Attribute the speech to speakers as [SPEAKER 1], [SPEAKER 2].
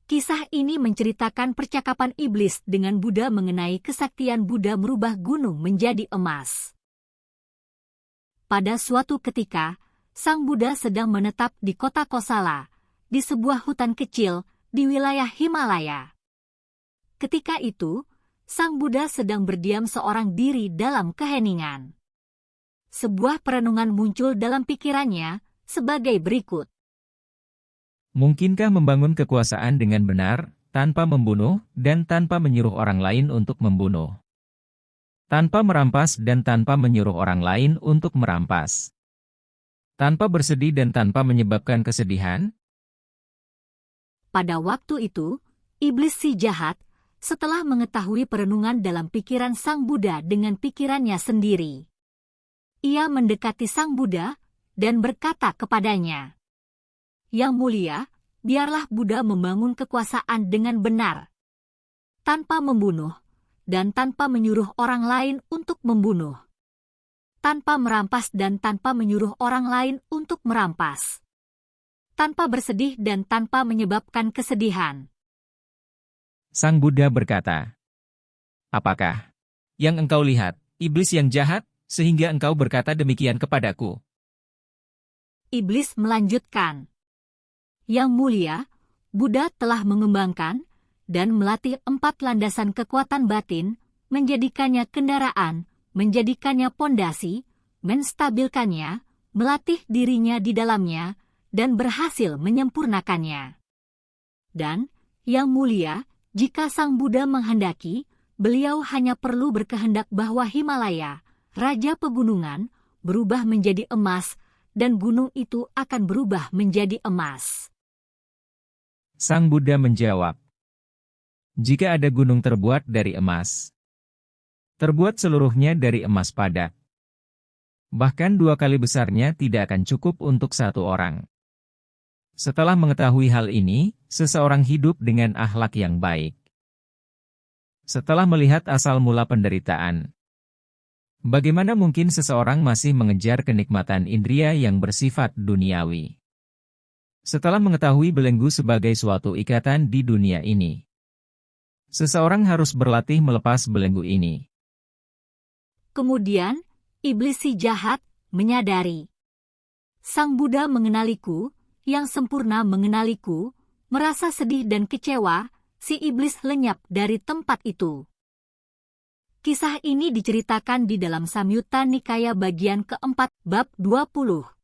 [SPEAKER 1] Kisah ini menceritakan percakapan iblis dengan Buddha mengenai kesaktian Buddha merubah gunung menjadi emas. Pada suatu ketika, Sang Buddha sedang menetap di kota Kosala, di sebuah hutan kecil di wilayah Himalaya. Ketika itu, Sang Buddha sedang berdiam seorang diri dalam keheningan. Sebuah perenungan muncul dalam pikirannya sebagai berikut.
[SPEAKER 2] Mungkinkah membangun kekuasaan dengan benar, tanpa membunuh, dan tanpa menyuruh orang lain untuk membunuh? Tanpa merampas dan tanpa menyuruh orang lain untuk merampas? Tanpa bersedih dan tanpa menyebabkan kesedihan?
[SPEAKER 1] Pada waktu itu, iblis si jahat, setelah mengetahui perenungan dalam pikiran Sang Buddha dengan pikirannya sendiri, ia mendekati Sang Buddha dan berkata kepadanya, "Yang mulia, biarlah Buddha membangun kekuasaan dengan benar, tanpa membunuh, dan tanpa menyuruh orang lain untuk membunuh, tanpa merampas dan tanpa menyuruh orang lain untuk merampas, tanpa bersedih dan tanpa menyebabkan kesedihan."
[SPEAKER 2] Sang Buddha berkata, "Apakah yang engkau lihat, iblis yang jahat, sehingga engkau berkata demikian kepadaku?"
[SPEAKER 1] Iblis melanjutkan, "Yang mulia, Buddha telah mengembangkan dan melatih 4 landasan kekuatan batin, menjadikannya kendaraan, menjadikannya pondasi, menstabilkannya, melatih dirinya di dalamnya, dan berhasil menyempurnakannya. Dan, Yang mulia, jika Sang Buddha menghendaki, beliau hanya perlu berkehendak bahwa Himalaya, raja pegunungan, berubah menjadi emas, dan gunung itu akan berubah menjadi emas."
[SPEAKER 2] Sang Buddha menjawab, "Jika ada gunung terbuat dari emas, terbuat seluruhnya dari emas padat, bahkan 2 kali besarnya tidak akan cukup untuk 1 orang." Setelah mengetahui hal ini, seseorang hidup dengan akhlak yang baik. Setelah melihat asal mula penderitaan, bagaimana mungkin seseorang masih mengejar kenikmatan indria yang bersifat duniawi? Setelah mengetahui belenggu sebagai suatu ikatan di dunia ini, seseorang harus berlatih melepas belenggu ini.
[SPEAKER 1] Kemudian, iblis si jahat menyadari, Sang Buddha mengenaliku, yang sempurna mengenaliku, merasa sedih dan kecewa, si iblis lenyap dari tempat itu. Kisah ini diceritakan di dalam Samyutta Nikaya bagian keempat bab 20.